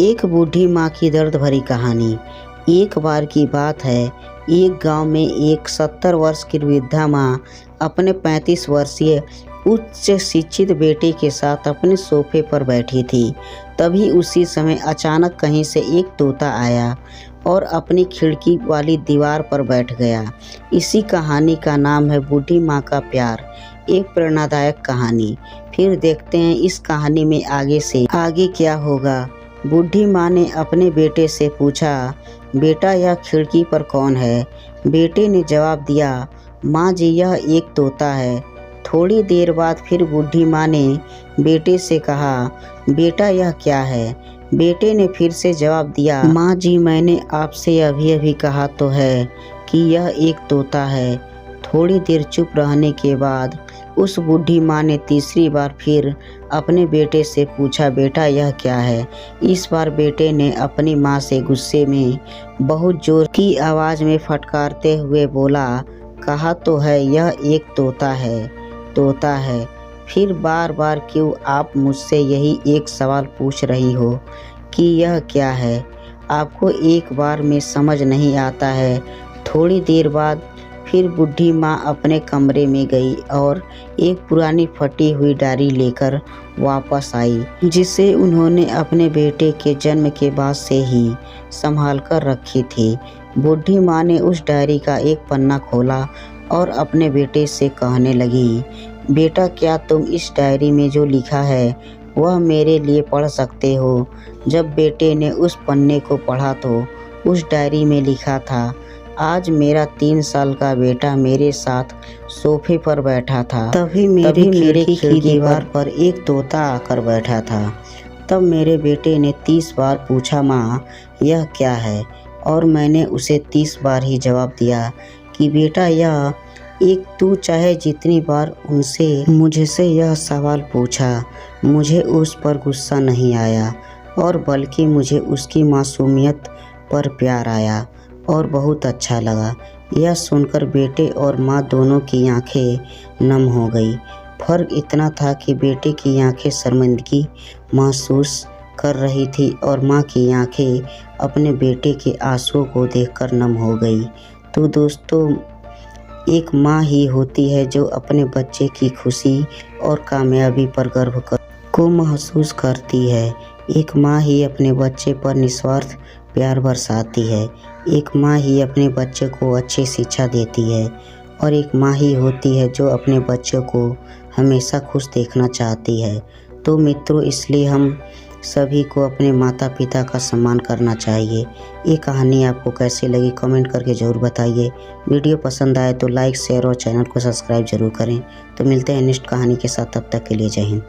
एक बूढ़ी माँ की दर्द भरी कहानी। एक बार की बात है, एक गांव में एक 70 वर्ष की वृद्धा माँ अपने 35 वर्षीय उच्च शिक्षित बेटे के साथ अपने सोफे पर बैठी थी। तभी उसी समय अचानक कहीं से एक तोता आया और अपनी खिड़की वाली दीवार पर बैठ गया। इसी कहानी का नाम है बूढ़ी माँ का प्यार, एक प्रेरणादायक कहानी। फिर देखते हैं इस कहानी में आगे क्या होगा। बूढ़ी माँ ने अपने बेटे से पूछा, बेटा यह खिड़की पर कौन है? बेटे ने जवाब दिया, माँ जी यह एक तोता है। थोड़ी देर बाद फिर बूढ़ी माँ ने बेटे से कहा, बेटा यह क्या है? बेटे ने फिर से जवाब दिया, माँ जी मैंने आपसे अभी अभी कहा तो है कि यह एक तोता है। थोड़ी देर चुप रहने के बाद उस बूढ़ी माँ ने तीसरी बार फिर अपने बेटे से पूछा, बेटा यह क्या है? इस बार बेटे ने अपनी माँ से गुस्से में बहुत जोर की आवाज़ में फटकारते हुए बोला, कहा तो है यह एक तोता है। फिर बार बार क्यों आप मुझसे यही एक सवाल पूछ रही हो कि यह क्या है? आपको एक बार में समझ नहीं आता है। थोड़ी देर बाद फिर बूढ़ी माँ अपने कमरे में गई और एक पुरानी फटी हुई डायरी लेकर वापस आई, जिसे उन्होंने अपने बेटे के जन्म के बाद से ही संभाल कर रखी थी। बूढ़ी माँ ने उस डायरी का एक पन्ना खोला और अपने बेटे से कहने लगी, बेटा क्या तुम इस डायरी में जो लिखा है वह मेरे लिए पढ़ सकते हो? जब बेटे ने उस पन्ने को पढ़ा तो उस डायरी में लिखा था, आज मेरा 3 साल का बेटा मेरे साथ सोफे पर बैठा था। तभी मेरे खिड़की की दीवार पर एक तोता आकर बैठा था। तब मेरे बेटे ने 30 बार पूछा, माँ यह क्या है? और मैंने उसे 30 बार ही जवाब दिया कि बेटा यह एक, तू चाहे जितनी बार मुझसे यह सवाल पूछा, मुझे उस पर गुस्सा नहीं आया और बल्कि मुझे उसकी मासूमियत पर प्यार आया और बहुत अच्छा लगा। यह सुनकर बेटे और माँ दोनों की आंखें नम हो गई। फर्क इतना था कि बेटे की आंखें शर्मिंदगी महसूस कर रही थी और माँ की आंखें अपने बेटे के आंसुओं को देखकर नम हो गई। तो दोस्तों, एक माँ ही होती है जो अपने बच्चे की खुशी और कामयाबी पर गर्व को महसूस करती है। एक माँ ही अपने बच्चे पर निस्वार्थ प्यार बरसाती है। एक माँ ही अपने बच्चे को अच्छी शिक्षा देती है और एक माँ ही होती है जो अपने बच्चों को हमेशा खुश देखना चाहती है। तो मित्रों, इसलिए हम सभी को अपने माता पिता का सम्मान करना चाहिए। ये कहानी आपको कैसी लगी कमेंट करके ज़रूर बताइए। वीडियो पसंद आए तो लाइक शेयर और चैनल को सब्सक्राइब जरूर करें। तो मिलते हैं नेक्स्ट कहानी के साथ, तब तक के लिए जय हिंद।